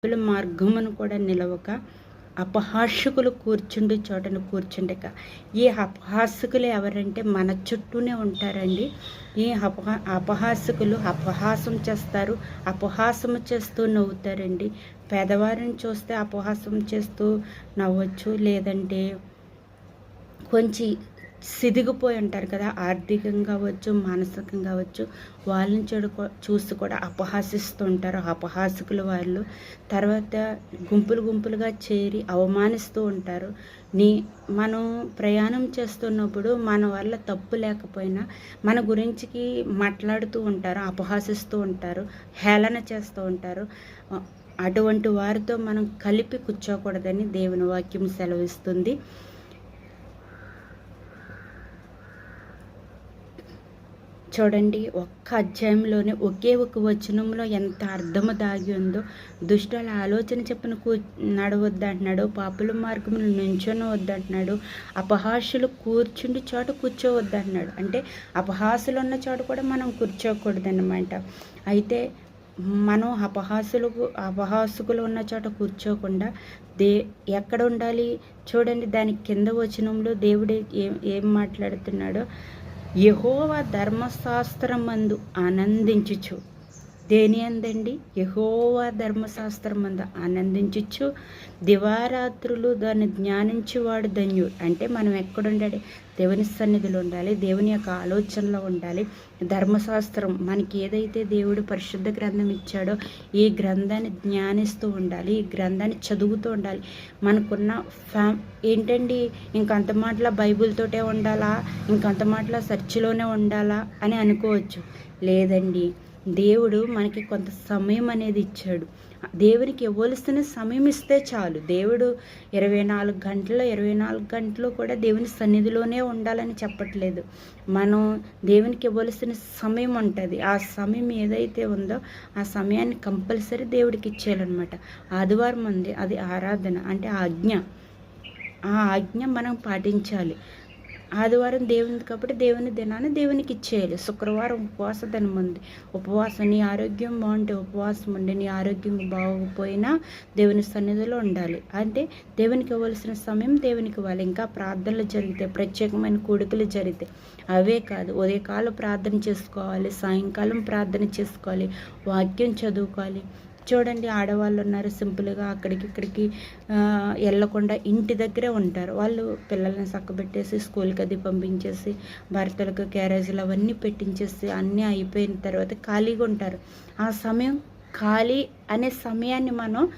మార్గమును కూడా నిలవక అపహాసకులు కూర్చుండు చోటను కూర్చుండక. ఈ అపహాసకులు ఎవరంటే మన చుట్టూనే ఉంటారండి. ఈ అపహాసకులు అపహాసం చేస్తారు, అపహాసము చేస్తూ నవ్వుతారండి. పేదవారిని చూస్తే అపహాసం చేస్తూ నవ్వచ్చు, లేదంటే కొంచెం సిదిగిపోయి ఉంటారు కదా, ఆర్థికంగా కావచ్చు, మానసికంగా కావచ్చు, వాళ్ళని చూసి కూడా అపహాసిస్తూ ఉంటారు అపహాసకులు వాళ్ళు. తర్వాత గుంపులుగా చేరి అవమానిస్తూ ఉంటారు. మనం ప్రయాణం చేస్తున్నప్పుడు మన వల్ల తప్పు లేకపోయినా మన గురించికి మాట్లాడుతూ ఉంటారు, అపహాసిస్తూ ఉంటారు, హేళన చేస్తూ ఉంటారు. అటువంటి వారితో మనం కలిపి కూర్చోకూడదని దేవుని వాక్యం సెలవిస్తుంది. చూడండి, ఒక్క అధ్యాయంలోనే ఒకే ఒక వచనంలో ఎంత అర్థము దాగి ఉందో. దుష్టుల ఆలోచన చెప్పిన నడవద్దంటున్నాడు, పాపుల మార్గములు నుంచొని వద్దంటున్నాడు, అపహాసులు కూర్చుండి చోట కూర్చోవద్దంటున్నాడు. అంటే అపహాసులు ఉన్న చోట కూడా మనం కూర్చోకూడదన్నమాట. అయితే మనం అపహాసకులు ఉన్న చోట కూర్చోకుండా ఎక్కడ ఉండాలి చూడండి. దాని కింద వచనంలో దేవుడు ఏం మాట్లాడుతున్నాడో, యెహోవా ధర్మశాస్త్రమందు ఆనందించుచు. దేని అందండి? యెహోవా ధర్మశాస్త్రమందు ఆనందించుచు దివారాత్రులు దాన్ని ధ్యానించేవాడు ధన్యుడు. అంటే మనం ఎక్కడుండాలి? దేవుని సన్నిధిలో ఉండాలి, దేవుని యొక్క ఆలోచనలో ఉండాలి. ధర్మశాస్త్రం మనకి ఏదైతే దేవుడు పరిశుద్ధ గ్రంథం ఇచ్చాడో ఈ గ్రంథాన్ని ధ్యానిస్తూ ఉండాలి, ఈ గ్రంథాన్ని చదువుతూ ఉండాలి. మనకున్న ఏంటండి, ఇంకంత మాటల బైబిల్తోటే ఉండాలా, ఇంకంత మాటల చర్చిలోనే ఉండాలా అని అనుకోవచ్చు. లేదండి, దేవుడు మనకి కొంత సమయం అనేది ఇచ్చాడు. దేవునికి ఇవ్వాల్సిన సమయం ఇస్తే చాలు. దేవుడు 24 గంటలు కూడా దేవుని సన్నిధిలోనే ఉండాలని చెప్పట్లేదు. మనం దేవునికి ఇవ్వాల్సిన సమయం ఉంటుంది. ఆ సమయం ఏదైతే ఉందో ఆ సమయాన్ని కంపల్సరీ దేవుడికి ఇచ్చేయాలన్నమాట. ఆదివారం ఉంది, అది ఆరాధన అంటే ఆ ఆజ్ఞ మనం పాటించాలి. ఆదివారం దేవునిది కాబట్టి దేవుని దినాన్ని దేవునికి ఇచ్చేయాలి. శుక్రవారం ఉపవాస దినం ఉంది, ఉపవాసం. నీ ఆరోగ్యం బాగుంటే ఉపవాసం ఉండి, నీ ఆరోగ్యం బాగోకపోయినా దేవుని సన్నిధిలో ఉండాలి. అంటే దేవునికి ఇవ్వాల్సిన సమయం దేవునికి ఇవ్వాలి. ఇంకా ప్రార్థనలు జరిగితే, ప్రత్యేకమైన కూడికలు జరిగితే అవే కాదు, ఉదయకాలం ప్రార్థన చేసుకోవాలి, సాయంకాలం ప్రార్థన చేసుకోవాలి, వాక్యం చదువుకోవాలి. చూడండి, ఆడవాళ్ళు ఉన్నారు, సింపుల్గా ఇక్కడికి వెళ్ళకుండా ఇంటి దగ్గరే ఉంటారు. వాళ్ళు పిల్లల్ని చక్కబెట్టేసి స్కూల్కి అది పంపించేసి భర్తలకు క్యారేజీలు అవన్నీ పెట్టించేసి అన్నీ అయిపోయిన తర్వాత ఖాళీగా ఉంటారు. ఆ సమయం ఖాళీ అనే సమయాన్ని మనం